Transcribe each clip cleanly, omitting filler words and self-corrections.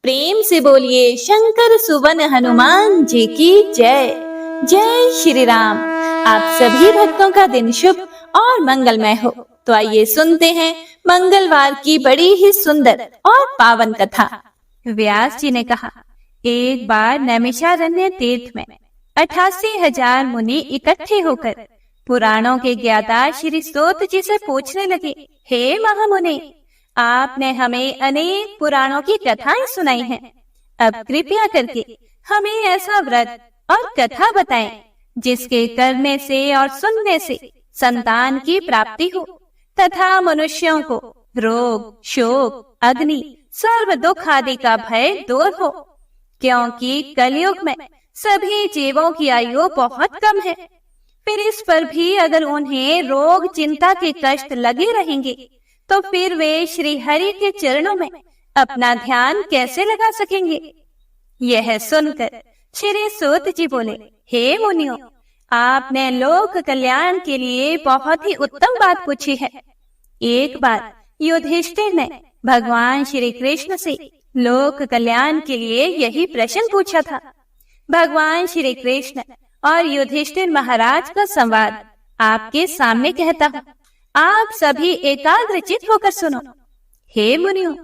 प्रेम से बोलिए शंकर सुवन हनुमान जी की जय। जय श्री राम। आप सभी भक्तों का दिन शुभ और मंगलमय हो। तो आइए सुनते हैं मंगलवार की बड़ी ही सुंदर और पावन कथा। व्यास जी ने कहा, एक बार नैमिषारण्य तीर्थ में 88,000 मुनि इकट्ठे होकर पुराणों के ज्ञाता श्री सूत जी से पूछने लगे, हे महामुनि, आपने हमें अनेक पुराणों की कथाएं सुनाई हैं। अब कृपया करके हमें ऐसा व्रत और कथा बताएं जिसके करने से और सुनने से संतान की प्राप्ति हो तथा मनुष्यों को रोग, शोक, अग्नि, सर्व दुख आदि का भय दूर हो, क्योंकि कलयुग में सभी जीवों की आयु बहुत कम है। फिर इस पर भी अगर उन्हें रोग, चिंता के कष्ट लगे रहेंगे तो फिर वे श्री हरि के चरणों में अपना ध्यान कैसे लगा सकेंगे। यह सुनकर श्री सूत जी बोले, हे मुनियों, आपने लोक कल्याण के लिए बहुत ही उत्तम बात पूछी है। एक बार युधिष्ठिर ने भगवान श्री कृष्ण से लोक कल्याण के लिए यही प्रश्न पूछा था। भगवान श्री कृष्ण और युधिष्ठिर महाराज का संवाद आपके सामने कहता हूँ, आप सभी एकाग्रचित होकर सुनो। हे मुनियों,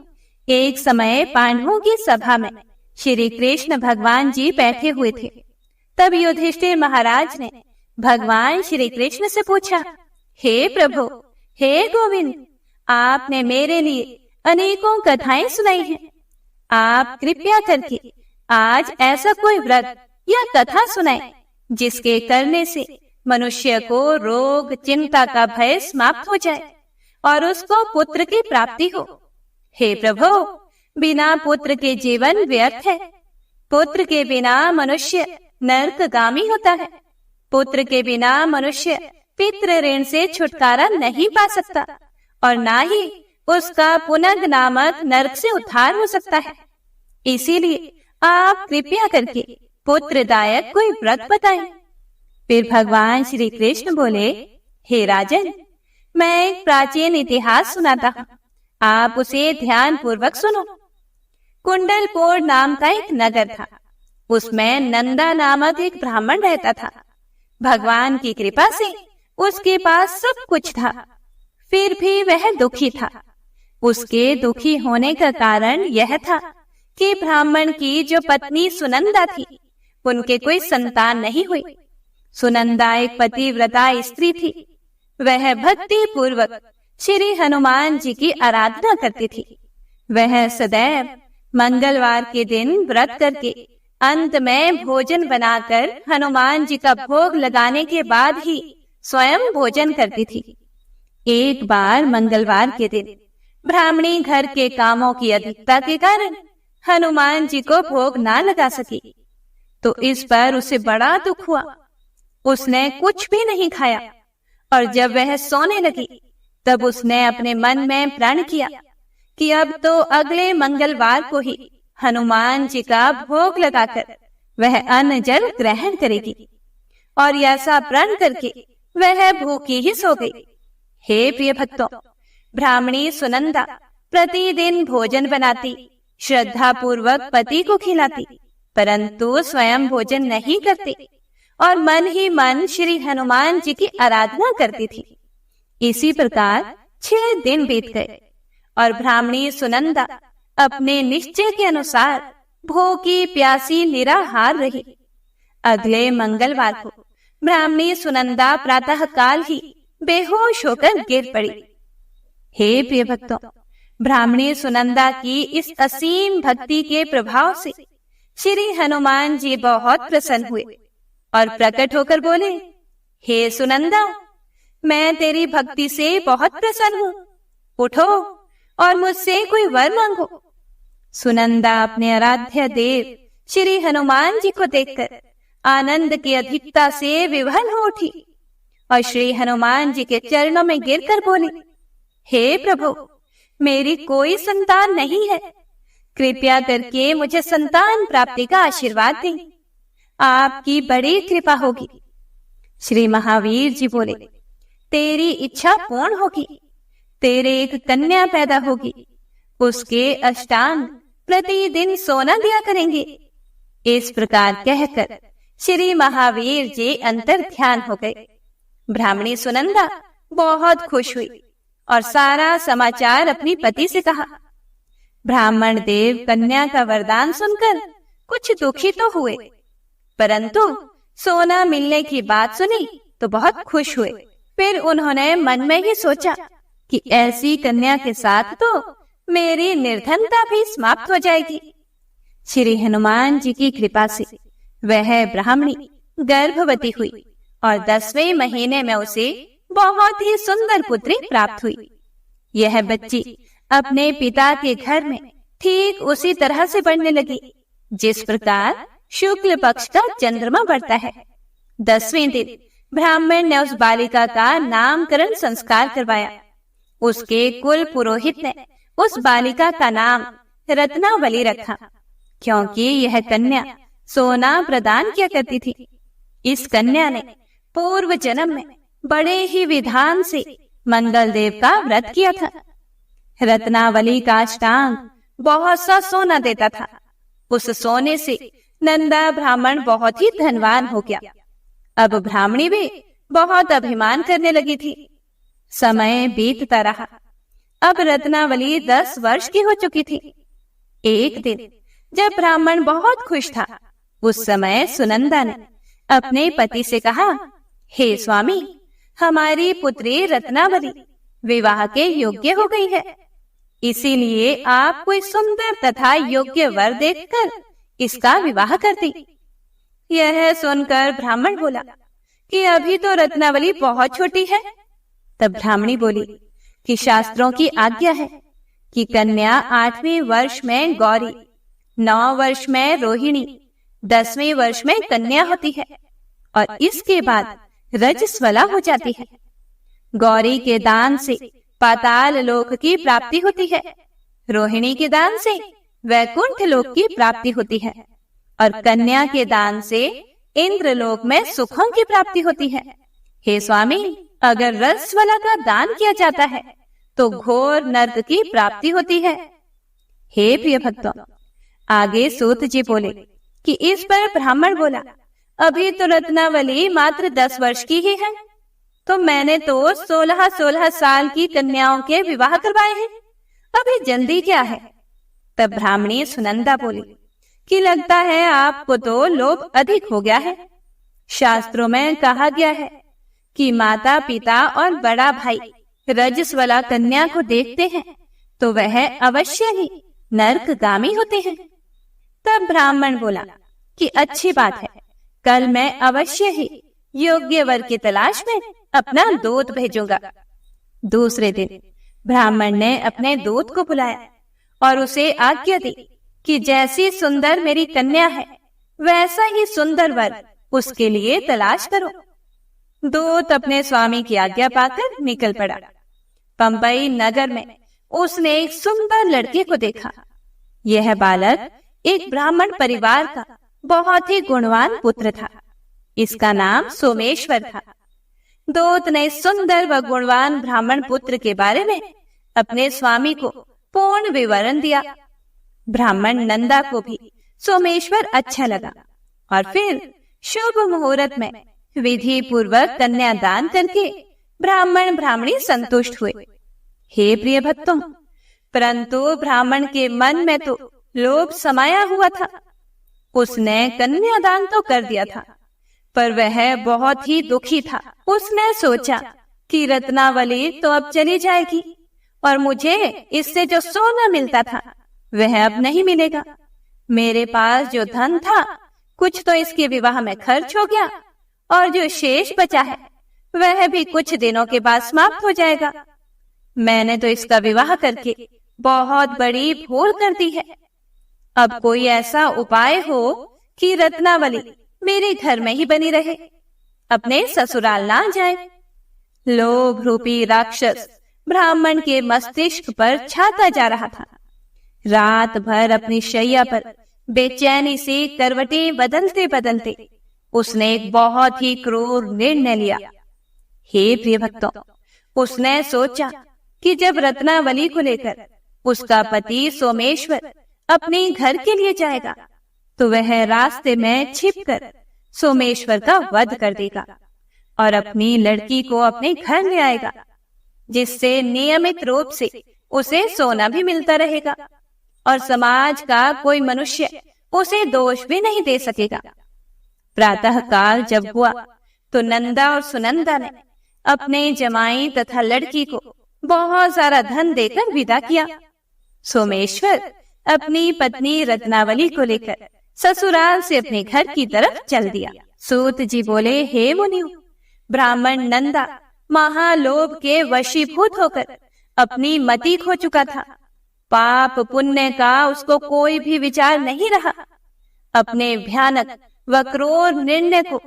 एक समय पांडवों की सभा में श्री कृष्ण भगवान जी बैठे हुए थे। तब युधिष्ठिर महाराज ने भगवान श्री कृष्ण से पूछा, हे प्रभु, हे गोविंद, आपने मेरे लिए अनेकों कथाएं सुनाई हैं। आप कृपया करके आज ऐसा कोई व्रत या कथा सुनाएं जिसके करने से मनुष्य को रोग, चिंता का भय समाप्त हो जाए और उसको पुत्र की प्राप्ति हो। हे प्रभु, बिना पुत्र के जीवन व्यर्थ है। पुत्र के बिना मनुष्य नरकगामी होता है। पुत्र के बिना मनुष्य पितृ ऋण से छुटकारा नहीं पा सकता और ना ही उसका पुनग नामक नरक से उद्धार हो सकता है। इसीलिए आप कृपया करके पुत्रदायक कोई व्रत बताएं। फिर भगवान श्री कृष्ण बोले, हे राजन, मैं एक प्राचीन इतिहास सुनाता हूँ, आप उसे ध्यान पूर्वक सुनो। कुंडलपुर नाम का एक नगर था। उसमें नंदा नामक एक ब्राह्मण रहता था। भगवान की कृपा से उसके पास सब कुछ था, फिर भी वह दुखी था। उसके दुखी होने का कारण यह था कि ब्राह्मण की जो पत्नी सुनंदा थी, उनके कोई संतान नहीं हुई। सुनंदा एक पतिव्रता स्त्री थी। वह भक्ति पूर्वक श्री हनुमान जी की आराधना करती थी। वह सदैव मंगलवार के दिन व्रत करके अंत में भोजन बनाकर हनुमान जी का भोग लगाने के बाद ही स्वयं भोजन करती थी। एक बार मंगलवार के दिन ब्राह्मणी घर के कामों की अधिकता के कारण हनुमान जी को भोग ना लगा सकी, तो इस पर उसे बड़ा दुख हुआ। उसने कुछ भी नहीं खाया और जब वह सोने लगी तब उसने अपने मन में प्रण किया कि अब तो अगले मंगलवार को ही हनुमान जी का भोग लगाकर वह अन्न जल ग्रहण करेगी। और ऐसा प्रण करके वह भूखी ही सो गई। हे प्रिय भक्तों, ब्राह्मणी सुनंदा प्रतिदिन भोजन बनाती, श्रद्धा पूर्वक पति को खिलाती, परंतु स्वयं भोजन नहीं करती और मन ही मन श्री हनुमान जी की आराधना करती थी। इसी प्रकार 6 दिन बीत गए और ब्राह्मणी सुनंदा अपने निश्चय के अनुसार भूखी प्यासी निराहार रही। अगले मंगलवार को ब्राह्मणी सुनंदा प्रातः काल ही बेहोश होकर गिर पड़ी। हे प्रिय भक्तों, ब्राह्मणी सुनंदा की इस असीम भक्ति के प्रभाव से श्री हनुमान जी बहुत प्रसन्न हुए और प्रकट होकर बोले, हे सुनंदा, मैं तेरी भक्ति से बहुत प्रसन्न हूँ। उठो और मुझसे कोई वर मांगो। सुनंदा अपने आराध्य देव श्री हनुमान जी को देखकर आनंद की अधिकता से विवल हो उठी और श्री हनुमान जी के चरणों में गिरकर बोली, हे प्रभु, मेरी कोई संतान नहीं है, कृपया करके मुझे संतान प्राप्ति का आशीर्वाद दें। आपकी बड़ी कृपा होगी। श्री महावीर जी बोले, तेरी इच्छा पूर्ण होगी। तेरे एक कन्या पैदा होगी, उसके अष्टांग प्रतिदिन सोना दिया करेंगे। इस प्रकार कहकर श्री महावीर जी अंतर ध्यान हो गए। ब्राह्मणी सुनंदा बहुत खुश हुई और सारा समाचार अपनी पति से कहा। ब्राह्मण देव कन्या का वरदान सुनकर कुछ दुखी तो हुए, परंतु सोना मिलने की बात सुनी तो बहुत खुश हुए। फिर उन्होंने मन में ही सोचा कि ऐसी कन्या के साथ तो मेरी निर्धनता भी समाप्त हो जाएगी। श्री हनुमान जी की कृपा से वह ब्राह्मणी गर्भवती हुई और 10वें महीने में उसे बहुत ही सुंदर पुत्री प्राप्त हुई। यह बच्ची अपने पिता के घर में ठीक उसी तरह से बढ़ने लगी जिस प्रकार शुक्ल पक्ष का चंद्रमा बढ़ता है। 10वें दिन ब्राह्मण ने उस बालिका का नामकरण संस्कार करवाया। उसके कुल पुरोहित ने उस बालिका का नाम रत्नावली रखा, क्योंकि यह कन्या सोना प्रदान किया करती थी। इस कन्या ने पूर्व जन्म में बड़े ही विधान से मंगल देव का व्रत किया था। रत्नावली का अष्टांग बहुत सा सोना देता था। उस सोने से नंदा ब्राह्मण बहुत ही धनवान हो गया। अब ब्राह्मणी भी बहुत अभिमान करने लगी थी। समय बीतता रहा। अब रत्नावली 10 वर्ष की हो चुकी थी। एक दिन जब ब्राह्मण बहुत खुश था, उस समय सुनंदा ने अपने पति से कहा, हे स्वामी, हमारी पुत्री रत्नावली विवाह के योग्य हो गई है, इसीलिए आप कोई सुंदर तथा योग्य वर देखकर इसका विवाह कर दी। यह सुनकर ब्राह्मण बोला कि अभी तो रत्नावली बहुत छोटी है। तब ब्राह्मणी बोली कि शास्त्रों की आज्ञा है कि कन्या 8वें वर्ष में गौरी, 9 वर्ष में रोहिणी, 10वें वर्ष में कन्या होती है और इसके बाद रजस्वला हो जाती है। गौरी के दान से पाताल लोक की प्राप्ति होती है, रोहिणी के दान से वैकुंठ लोक की प्राप्ति होती है और कन्या के दान से इंद्रलोक में सुखों की प्राप्ति होती है। हे स्वामी, अगर रजस्वला का दान किया जाता है तो घोर नर्क की प्राप्ति होती है। हे प्रिय भक्तों, आगे सूत जी बोले कि इस पर ब्राह्मण बोला, अभी तो रत्नावली मात्र 10 वर्ष की ही है, तो मैंने तो 16-16 साल की कन्याओं के विवाह करवाए हैं, अभी जल्दी क्या है। तब ब्राह्मणी सुनंदा बोली कि लगता है आपको तो लोभ अधिक हो गया है। शास्त्रों में कहा गया है कि माता पिता और बड़ा भाई रजस्वला कन्या को देखते हैं तो वह अवश्य ही नरकगामी होते हैं। तब ब्राह्मण बोला कि अच्छी बात है, कल मैं अवश्य ही योग्य वर की तलाश में अपना दूत भेजूंगा। दूसरे दिन ब्राह्मण ने अपने दूत को बुलाया और उसे आज्ञा दी कि जैसी सुंदर मेरी कन्या है वैसा ही सुंदर वर उसके लिए तलाश करो। दूत अपने स्वामी की आज्ञा पाकर निकल पड़ा। पंबई नगर में उसने एक सुंदर लड़के को देखा। यह बालक एक ब्राह्मण परिवार का बहुत ही गुणवान पुत्र था। इसका नाम सोमेश्वर था। दूत ने सुंदर व गुणवान ब्राह्मण पुत्र के बारे में अपने स्वामी को पूर्ण विवरण दिया। ब्राह्मण नंदा को भी सोमेश्वर अच्छा लगा और फिर शुभ मुहूर्त में विधि पूर्वक कन्यादान करके ब्राह्मण ब्राह्मणी संतुष्ट हुए। हे प्रिय भक्तों, परंतु ब्राह्मण के मन में तो लोभ समाया हुआ था। उसने कन्यादान तो कर दिया था, पर वह बहुत ही दुखी था। उसने सोचा कि रत्नावली तो अब चली जाएगी और मुझे इससे जो सोना मिलता था वह अब नहीं मिलेगा। मेरे पास जो धन था कुछ तो इसके विवाह में खर्च हो गया और जो शेष बचा है वह भी कुछ दिनों के बाद समाप्त हो जाएगा। मैंने तो इसका विवाह करके बहुत बड़ी भूल कर दी है। अब कोई ऐसा उपाय हो कि रत्नावली मेरे घर में ही बनी रहे, अपने ससुराल ना जाए। लोभ रूपी राक्षस ब्राह्मण के मस्तिष्क पर छाता जा रहा था। रात भर अपनी शैया पर बेचैनी से करवटें बदलते बदलते उसने एक बहुत ही क्रूर निर्णय लिया। हे प्रिय भक्तों, उसने सोचा कि जब रत्नावली को लेकर उसका पति सोमेश्वर अपने घर के लिए जाएगा तो वह रास्ते में छिपकर सोमेश्वर का वध कर देगा और अपनी लड़की को अपने घर ले आएगा, जिससे नियमित रूप से उसे सोना भी मिलता रहेगा और समाज का कोई मनुष्य उसे दोष भी नहीं दे सकेगा। प्रातः काल जब हुआ तो नंदा और सुनंदा ने अपने जमाई तथा लड़की को बहुत सारा धन देकर विदा किया। सोमेश्वर अपनी पत्नी रत्नावली को लेकर ससुराल से अपने घर की तरफ चल दिया। सूत जी बोले, हे मुनियों, ब्राह्मण नंदा महालोभ के वशीभूत होकर अपनी मति खो चुका था। पाप पुण्य का उसको कोई भी विचार नहीं रहा। अपने भयानक व क्रूर निर्णय को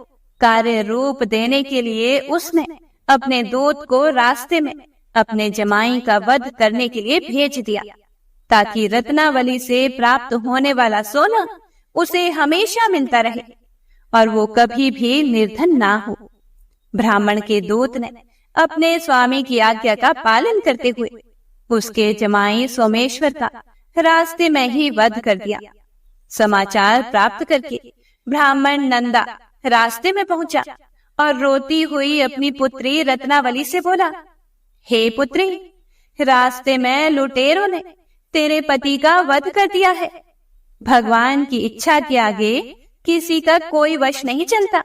कार्य रूप देने के लिए उसने अपने दूत को रास्ते में अपने जमाई का वध करने के लिए भेज दिया, ताकि रत्नावली से प्राप्त होने वाला सोना उसे हमेशा मिलता रहे और वो कभी भी निर्धन ना हो। ब्राह्मण के दूत ने अपने स्वामी की आज्ञा का पालन करते हुए उसके जमाई सोमेश्वर का रास्ते में ही वध कर दिया। समाचार प्राप्त करके ब्राह्मण नंदा रास्ते में पहुंचा और रोती हुई अपनी पुत्री रत्नावली से बोला, हे पुत्री, रास्ते में लुटेरों ने तेरे पति का वध कर दिया है। भगवान की इच्छा के आगे किसी का कोई वश नहीं चलता।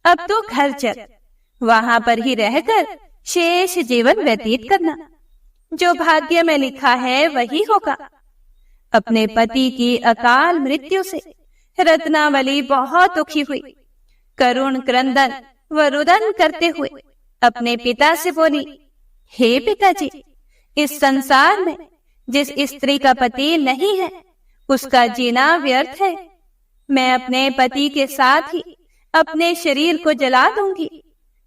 अब तो घर चल, वहां पर ही रहकर शेष जीवन व्यतीत करना। जो भाग्य में लिखा है वही होगा। अपने पति की अकाल मृत्यु से रत्नावली बहुत दुखी हुई। करुण क्रंदन व रुदन करते हुए अपने पिता से बोली, हे पिताजी, इस संसार में जिस स्त्री का पति नहीं है उसका जीना व्यर्थ है। मैं अपने पति के साथ ही अपने शरीर को जला दूंगी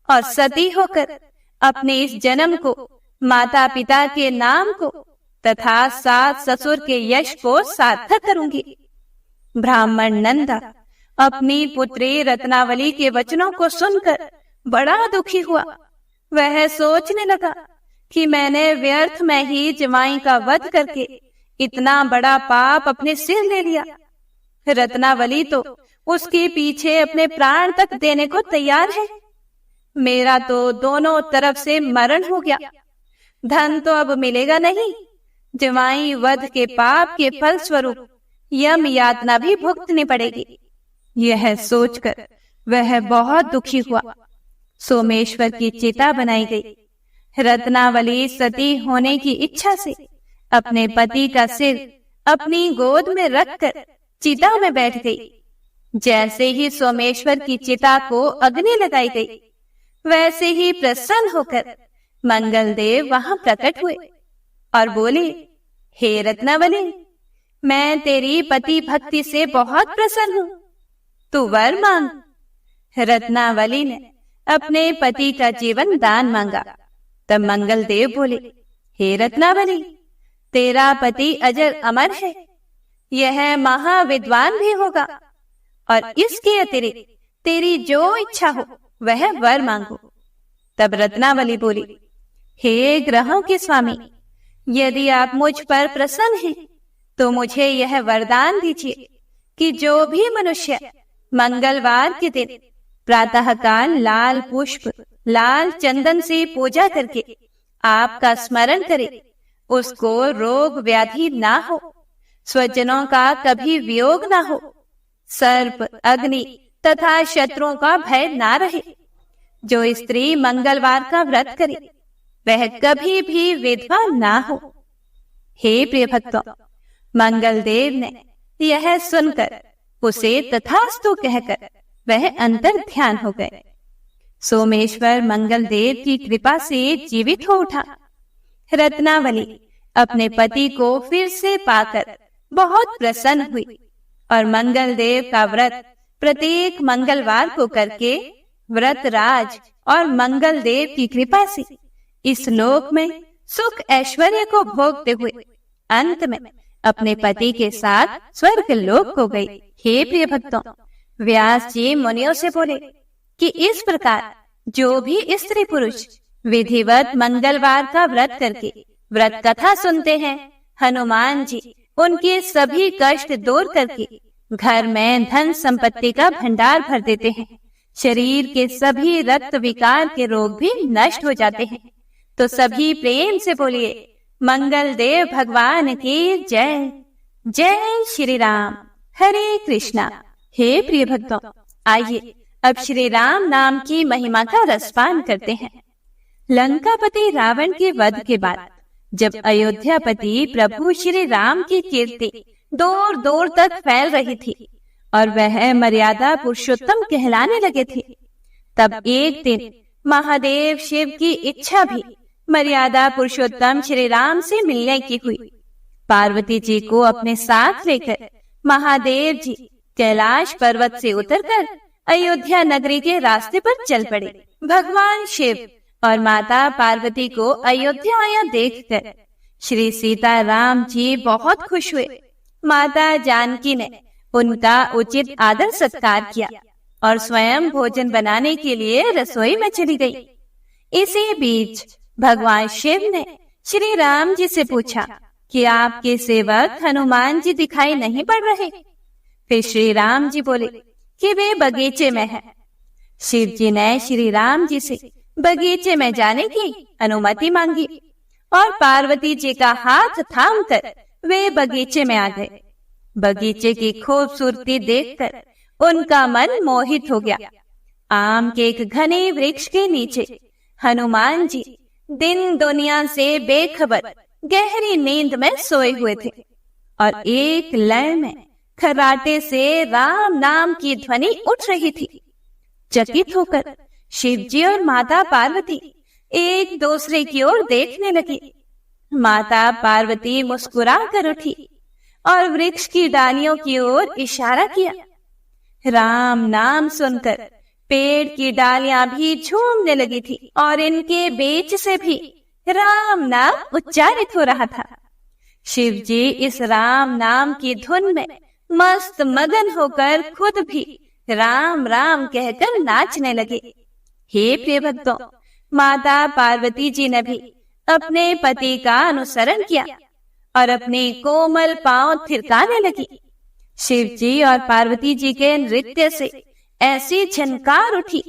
और सती होकर अपने इस जन्म को, माता पिता के नाम को तथा सास ससुर के यश को सार्थक करूंगी। ब्राह्मण नंदा अपनी पुत्री रत्नावली के वचनों को सुनकर बड़ा दुखी हुआ। वह सोचने लगा कि मैंने व्यर्थ में ही जमाई का वध करके इतना बड़ा पाप अपने सिर ले लिया। रत्नावली तो उसके पीछे अपने प्राण तक देने को तैयार है। मेरा तो दोनों तरफ से मरण हो गया। धन तो अब मिलेगा नहीं। जमाई वध के पाप के फल स्वरूप यम यातना भी भुगतनी पड़ेगी। यह सोचकर वह बहुत दुखी हुआ। सोमेश्वर की चिता बनाई गई। रत्नावली सती होने की इच्छा से अपने पति का सिर अपनी गोद में रखकर चिता में बैठ गई। जैसे ही सोमेश्वर की चिता को अग्नि लगाई गई, वैसे ही प्रसन्न होकर मंगलदेव वहां प्रकट हुए और बोले, हे रत्नावली, मैं तेरी पति भक्ति से बहुत प्रसन्न हूं, तू वर मांग। रत्नावली ने अपने पति का जीवन दान मांगा। तब मंगलदेव बोले, हे रत्नावली, तेरा पति अजर अमर है, यह महाविद्वान भी होगा और इसके अतिरिक्त तेरी जो इच्छा हो वह वर मांगो। तब रत्नावली बोली, हे ग्रहों के स्वामी, यदि आप मुझ पर प्रसन्न हैं तो मुझे यह वरदान दीजिए कि जो भी मनुष्य मंगलवार के दिन प्रातःकाल लाल पुष्प, लाल चंदन से पूजा करके आपका स्मरण करे, उसको रोग व्याधि ना हो, स्वजनों का कभी वियोग ना हो, सर्प, अग्नि तथा शत्रुओं का भय ना रहे। जो स्त्री मंगलवार का व्रत करे वह कभी भी विधवा ना हो। हे प्रिय भक्तों, मंगलदेव ने यह सुनकर उसे तथास्तु कहकर वह अंतर ध्यान हो गए। सोमेश्वर मंगलदेव की कृपा से जीवित हो उठा। रत्नावली अपने पति को फिर से पाकर बहुत प्रसन्न हुई और मंगलदेव का व्रत प्रत्येक मंगलवार को करके व्रतराज और मंगलदेव की कृपा से इस लोक में सुख ऐश्वर्य को भोगते हुए अंत में अपने पति के साथ स्वर्ग लोक को गई। हे प्रिय भक्तों, व्यास जी मुनियों से बोले कि इस प्रकार जो भी स्त्री पुरुष विधिवत मंगलवार का व्रत करके व्रत कथा सुनते हैं, हनुमान जी उनके सभी कष्ट दूर करके घर में धन संपत्ति का भंडार भर देते हैं। शरीर के सभी रक्त विकार के रोग भी नष्ट हो जाते हैं। तो सभी प्रेम से बोलिए मंगल देव भगवान की जय। जय श्री राम। हरे कृष्णा। हे प्रिय भक्तों, आइए अब श्री राम नाम की महिमा का रसपान करते हैं। लंकापति रावण के वध के बाद जब अयोध्यापति प्रभु श्री राम की कीर्ति दूर दूर तक फैल रही थी और वह मर्यादा पुरुषोत्तम कहलाने लगे थे, तब एक दिन महादेव शिव की इच्छा भी मर्यादा पुरुषोत्तम श्री राम से मिलने की हुई। पार्वती जी को अपने साथ लेकर महादेव जी कैलाश पर्वत से उतरकर अयोध्या नगरी के रास्ते पर चल पड़े। भगवान शिव और माता पार्वती को अयोध्या आया देखकर श्री सीताराम जी बहुत खुश हुए। माता जानकी ने उनका उचित आदर सत्कार किया और स्वयं भोजन बनाने के लिए रसोई में चली गई। इसी बीच भगवान शिव ने श्री राम जी से पूछा कि आपके सेवक हनुमान जी दिखाई नहीं पड़ रहे। फिर श्री राम जी बोले कि वे बगीचे में हैं। शिव जी ने श्री राम जी से बगीचे में जाने की अनुमति मांगी और पार्वती जी का हाथ थामकर वे बगीचे में आ गए। बगीचे की खूबसूरती देखकर उनका मन मोहित हो गया। आम के एक घने वृक्ष के नीचे हनुमान जी दिन दुनिया से बेखबर गहरी नींद में सोए हुए थे और एक लय में खर्राटे से राम नाम की ध्वनि उठ रही थी। चकित होकर शिव जी और माता पार्वती एक दूसरे की ओर देखने लगे। माता पार्वती मुस्कुरा कर उठी और वृक्ष की डालियों की ओर इशारा किया। राम नाम सुनकर पेड़ की डालियां भी झूमने लगी थी और इनके बीच से भी राम नाम उच्चारित हो रहा था। शिव जी इस राम नाम की धुन में मस्त मगन होकर खुद भी राम राम कहकर नाचने लगे। हे प्रिय भक्तों, माता पार्वती जी ने भी अपने पति का अनुसरण किया और अपने कोमल पांव थिरकाने लगी। शिव जी और पार्वती जी के नृत्य से ऐसी झनकार उठी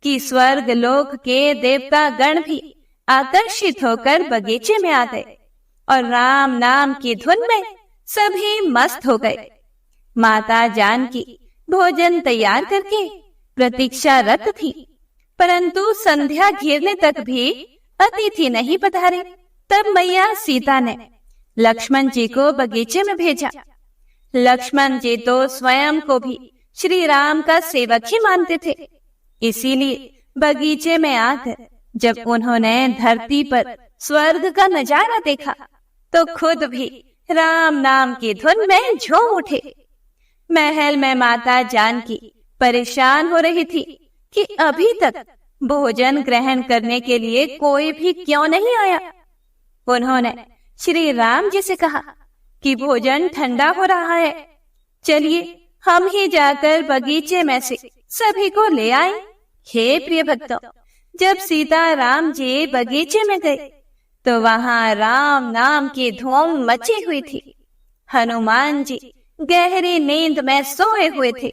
कि स्वर्ग लोक के देवता गण भी आकर्षित होकर बगीचे में आ गए और राम नाम की धुन में सभी मस्त हो गए। माता जानकी भोजन तैयार करके प्रतीक्षारत थी, परंतु संध्या घिरने तक भी अतिथि नहीं पधारे। तब मैया सीता ने लक्ष्मण जी को बगीचे में भेजा। लक्ष्मण जी तो स्वयं को भी श्री राम का सेवक ही मानते थे, इसीलिए बगीचे में आकर जब उन्होंने धरती पर स्वर्ग का नजारा देखा तो खुद भी राम नाम की धुन में झूम उठे। महल में माता जानकी परेशान हो रही थी कि अभी तक भोजन ग्रहण करने के लिए कोई भी क्यों नहीं आया। उन्होंने श्री राम जी से कहा कि भोजन ठंडा हो रहा है, चलिए हम ही जाकर बगीचे में से सभी को ले आए। हे प्रिय भक्तों, जब सीता राम जी बगीचे में गए तो वहां राम नाम की धूम मची हुई थी। हनुमान जी गहरी नींद में सोए हुए थे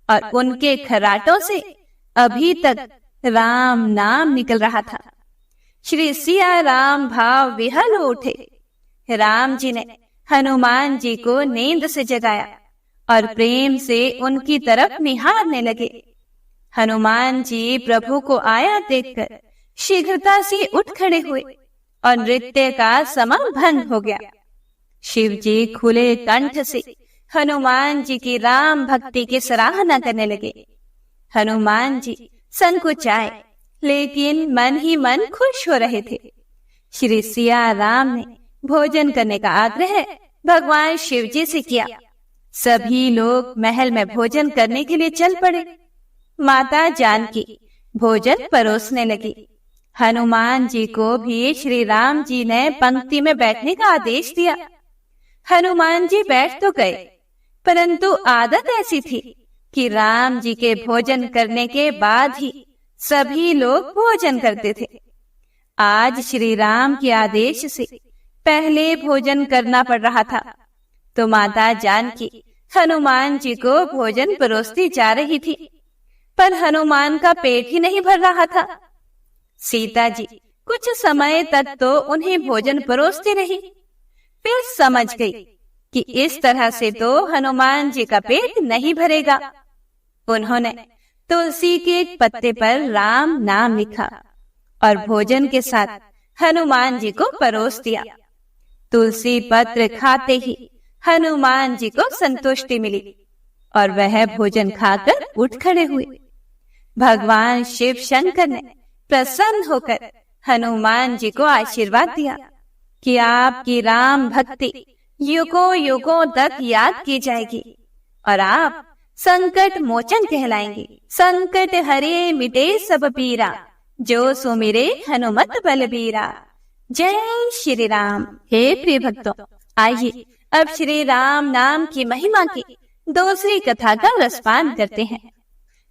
और उनके खर्राटों से अभी तक राम नाम निकल रहा था। श्री सिया राम भाव विहल उठे। राम जी ने हनुमान जी को नींद से जगाया और प्रेम से उनकी तरफ निहारने लगे। हनुमान जी प्रभु को आया देखकर शीघ्रता से उठ खड़े हुए और नृत्य का समम भंग हो गया। शिव जी खुले कंठ से हनुमान जी की राम भक्ति की सराहना करने लगे। हनुमान जी संकुचाए, लेकिन मन ही मन खुश हो रहे थे। श्री सिया राम ने भोजन करने का आग्रह भगवान शिव जी से किया। सभी लोग महल में भोजन करने के लिए चल पड़े। माता जानकी भोजन परोसने लगी। हनुमान जी को भी श्री राम जी ने पंक्ति में बैठने का आदेश दिया। हनुमान जी बैठ तो गए, परंतु आदत ऐसी थी कि राम जी के भोजन करने के बाद ही सभी लोग भोजन करते थे। आज श्री राम के आदेश से पहले भोजन करना पड़ रहा था, तो माता जानकी हनुमान जी को भोजन परोसती जा रही थी, पर हनुमान का पेट ही नहीं भर रहा था। सीता जी कुछ समय तक तो उन्हें भोजन परोसती रही, फिर समझ गई कि इस तरह से तो हनुमान जी का पेट नहीं भरेगा। उन्होंने तुलसी के एक पत्ते पर राम नाम लिखा और भोजन के साथ हनुमान जी को परोस दिया। तुलसी पत्र खाते ही हनुमान जी को संतुष्टि मिली और वह भोजन खाकर उठ खड़े हुए। भगवान शिव शंकर ने प्रसन्न होकर हनुमान जी को आशीर्वाद दिया कि आपकी राम भक्ति युगों युगों तक याद की जाएगी और आप संकट मोचन कहलाएंगे। संकट हरे मिटे सब पीरा, जो सुमिरे हनुमत बलबीरा। जय श्री राम। हे प्रिय भक्तों, आइए अब श्री राम नाम की महिमा की दूसरी कथा का रसपान करते हैं।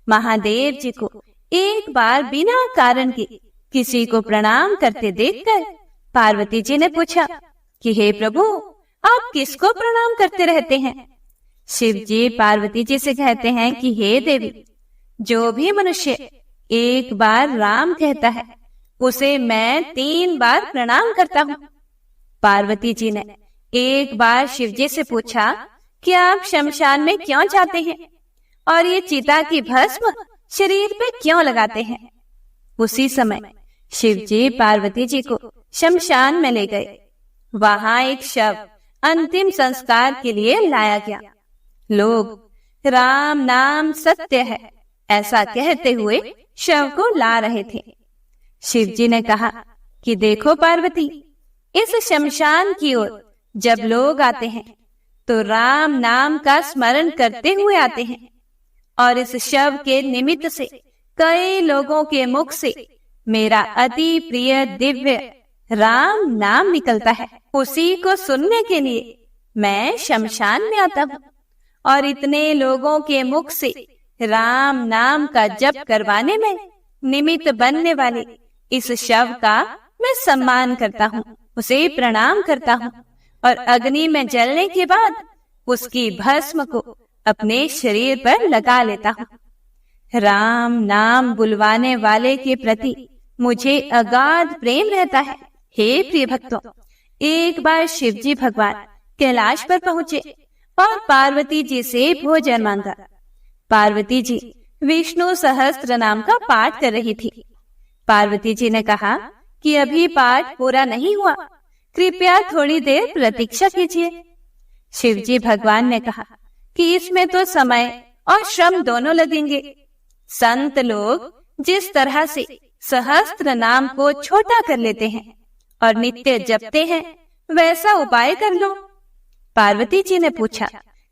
महादेव जी को एक बार बिना कारण के किसी को प्रणाम करते देखकर पार्वती जी ने पूछा कि हे प्रभु, आप किसको प्रणाम करते रहते हैं? शिव जी पार्वती जी से कहते हैं कि हे देवी, जो भी मनुष्य एक बार राम कहता है उसे मैं 3 बार प्रणाम करता हूँ। पार्वती जी ने एक बार शिव जी से पूछा कि आप शमशान में क्यों जाते हैं और ये चिता की भस्म शरीर पे क्यों लगाते हैं? उसी समय शिव जी पार्वती जी को शमशान में ले गए। वहां एक शव अंतिम संस्कार के लिए लाया गया। लोग राम नाम सत्य है ऐसा कहते हुए शव को ला रहे थे। शिव जी ने कहा कि देखो पार्वती, इस शमशान की ओर जब लोग आते हैं तो राम नाम का स्मरण करते हुए आते हैं और इस शव के निमित्त से कई लोगों के मुख से मेरा अति प्रिय दिव्य राम नाम निकलता है। उसी को सुनने के लिए मैं शमशान में आता हूँ और इतने लोगों के मुख से राम नाम का जप करवाने में निमित्त बनने वाले इस शव का मैं सम्मान करता हूँ, उसे प्रणाम करता हूँ और अग्नि में जलने के बाद उसकी भस्म को अपने शरीर पर लगा लेता हूँ। राम नाम बुलवाने वाले के प्रति मुझे अगाध प्रेम रहता है। हे प्रिय भक्तों, एक बार शिव जी भगवान कैलाश पर पहुँचे और पार्वती जी से भोजन मांगा। पार्वती जी विष्णु सहस्त्र नाम का पाठ कर रही थी। पार्वती जी ने कहा कि अभी पाठ पूरा नहीं हुआ, कृपया थोड़ी देर प्रतीक्षा कीजिए। शिव जी भगवान ने कहा कि इसमें तो समय और श्रम दोनों लगेंगे। संत लोग जिस तरह से सहस्त्र नाम को छोटा कर लेते हैं और नित्य जपते हैं, वैसा उपाय कर लो। पार्वती जी ने पूछा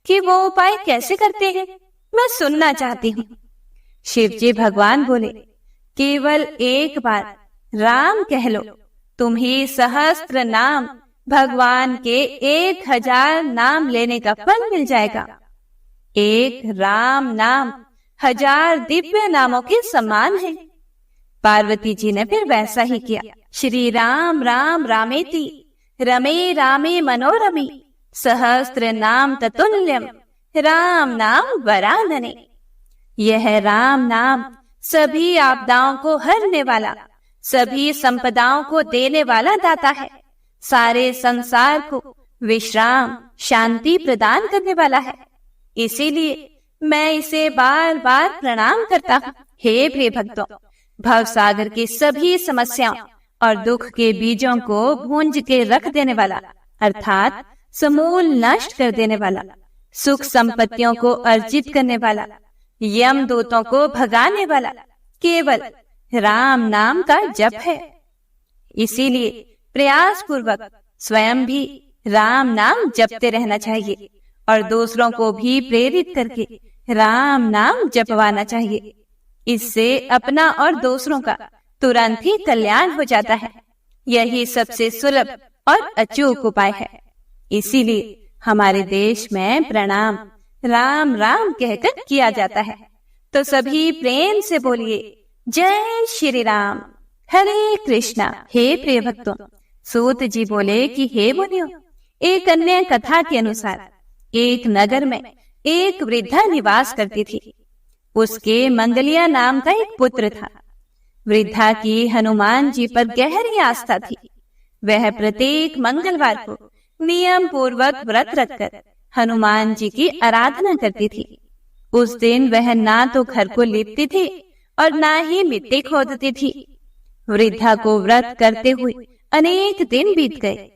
कि वो उपाय कैसे करते हैं, मैं सुनना चाहती हूँ। शिव जी भगवान बोले, केवल एक बार राम कह लो, तुम्हें सहस्त्र नाम भगवान के 1000 नाम लेने का फल मिल जाएगा। एक राम नाम 1000 दिव्य नामों के समान है। पार्वती जी ने फिर वैसा ही किया। श्री राम राम रामेति रमे रामे मनोरमे सहस्त्र नाम ततुल्यम राम नाम वरानने। यह राम नाम सभी आपदाओं को हरने वाला, सभी संपदाओं को देने वाला दाता है। सारे संसार को विश्राम शांति प्रदान करने वाला है। इसीलिए मैं इसे बार बार प्रणाम करता हूँ। हे प्रिय भक्तों, भव सागर की सभी समस्याओं और दुख के बीजों को भूंज के रख देने वाला, अर्थात समूल नष्ट कर देने वाला, सुख संपत्तियों को अर्जित करने वाला, यम दूतों को भगाने वाला केवल राम नाम का जप है। इसीलिए प्रयास पूर्वक स्वयं भी राम नाम जपते रहना चाहिए और दूसरों को भी प्रेरित करके राम नाम जपवाना चाहिए। इससे अपना और दूसरों का तुरंत ही कल्याण हो जाता है। यही सबसे सुलभ और अचूक उपाय है। इसीलिए हमारे देश में प्रणाम राम राम कहकर किया जाता है। तो सभी प्रेम से बोलिए जय श्री राम, हरे कृष्णा। हे प्रिय भक्तों, सूत जी बोले कि हे मुनियों, एक अन्य कथा के अनुसार एक नगर में एक वृद्धा निवास करती थी। उसके मंगलिया नाम का एक पुत्र था। वृद्धा की हनुमान जी पर गहरी आस्था थी। वह प्रत्येक मंगलवार को नियम पूर्वक व्रत रखकर हनुमान जी की आराधना करती थी। उस दिन वह ना तो घर को लीपती थी और ना ही मिट्टी खोदती थी। वृद्धा को व्रत करते हुए अनेक दिन बीत गए।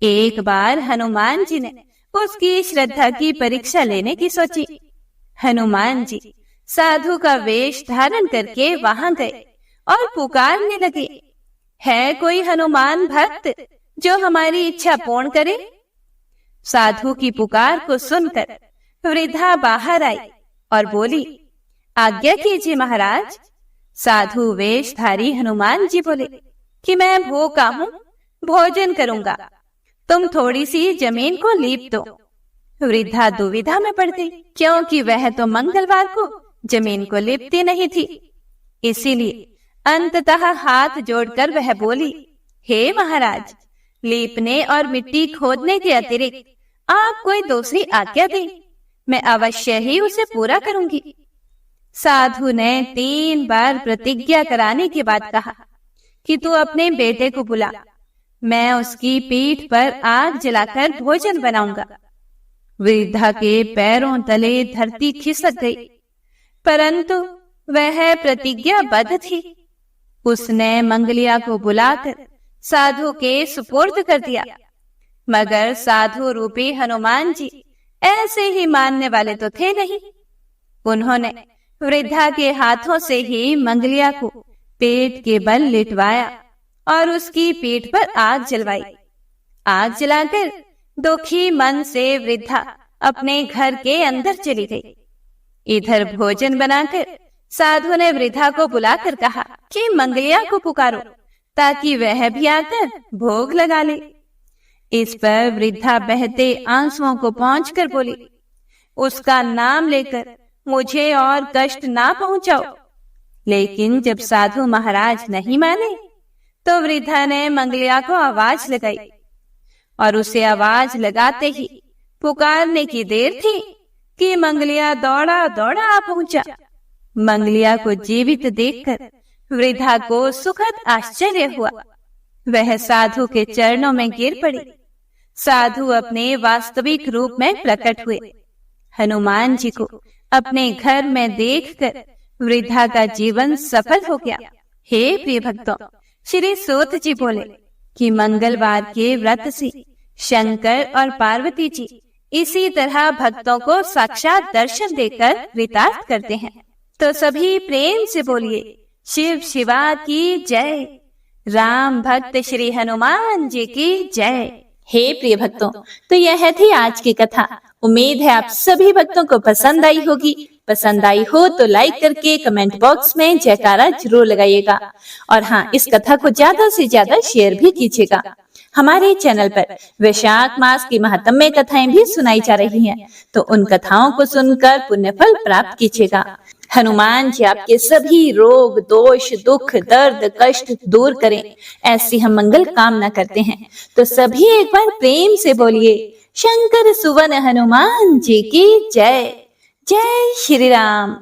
एक बार हनुमान जी ने उसकी श्रद्धा की परीक्षा लेने की सोची। हनुमान जी साधु का वेश धारण करके वहां गए और पुकारने लगे, है कोई हनुमान भक्त जो हमारी इच्छा पूर्ण करे? साधु की पुकार को सुनकर वृद्धा बाहर आई और बोली, आज्ञा कीजिए महाराज। साधु वेशधारी हनुमान जी बोले कि मैं भूखा हूँ, भोजन करूंगा, तुम थोड़ी सी जमीन को लीप दो। वृद्धा दुविधा में पड़ गई, क्योंकि वह तो मंगलवार को जमीन को लीपती नहीं थी। इसीलिए अंततः हाथ जोड़कर वह बोली, हे महाराज, लीपने और मिट्टी खोदने के अतिरिक्त आप कोई दूसरी आज्ञा दें, मैं अवश्य ही उसे पूरा करूंगी। साधु ने 3 बार प्रतिज्ञा कराने के बाद कहा कि तू अपने बेटे को बुला, मैं उसकी पीठ पर आग जलाकर भोजन बनाऊंगा। वृद्धा के पैरों तले धरती खिसक गई, परंतु वह प्रतिज्ञाबद्ध थी। उसने मंगलिया को बुलाकर साधु के सुपुर्द कर दिया। मगर साधु रूपी हनुमान जी ऐसे ही मानने वाले तो थे नहीं। उन्होंने वृद्धा के हाथों से ही मंगलिया को पेट के बल लिटवाया और उसकी पीठ पर आग जलवाई। आग जलाकर दुखी मन से वृद्धा अपने घर के अंदर चली गई। इधर भोजन बनाकर साधु ने वृद्धा को बुलाकर कहा कि मंगलिया को पुकारो ताकि वह भी आकर भोग लगा ले। इस पर वृद्धा बहते आंसुओं को पोंछकर बोली, उसका नाम लेकर मुझे और कष्ट ना पहुंचाओ। लेकिन जब साधु महाराज नहीं माने तो वृद्धा ने मंगलिया को आवाज लगाई और उसे आवाज लगाते ही पुकारने की देर थी कि मंगलिया दौड़ा दौड़ा आ पहुंचा। मंगलिया को जीवित देखकर वृद्धा को सुखद आश्चर्य हुआ। वह साधु के चरणों में गिर पड़ी। साधु अपने वास्तविक रूप में प्रकट हुए। हनुमान जी को अपने घर में देखकर वृद्धा का जीवन सफल हो गया। हे प्रिय भक्तों, श्री सूत जी बोले कि मंगलवार के व्रत से शंकर और पार्वती जी इसी तरह भक्तों को साक्षात दर्शन देकर कृतार्थ करते हैं। तो सभी प्रेम से बोलिए, शिव शिवा की जय, राम भक्त श्री हनुमान जी की जय। हे प्रिय भक्तों, तो यह थी आज की कथा। उम्मीद है आप सभी भक्तों को पसंद आई होगी। पसंद आई हो तो लाइक करके कमेंट बॉक्स में जयकारा जरूर लगाइएगा और हाँ, इस कथा को ज्यादा से ज्यादा शेयर भी कीजिएगा। हमारे चैनल पर वैशाख मास की महात्म्य कथाएं भी सुनाई जा रही हैं, तो उन कथाओं को सुनकर पुण्य फल प्राप्त कीजिएगा। हनुमान जी आपके सभी रोग दोष दुख दर्द कष्ट दूर करें, ऐसी हम मंगल कामना करते हैं। तो सभी एक बार प्रेम से बोलिए, शंकर सुवन हनुमान जी की जय। जय श्री राम।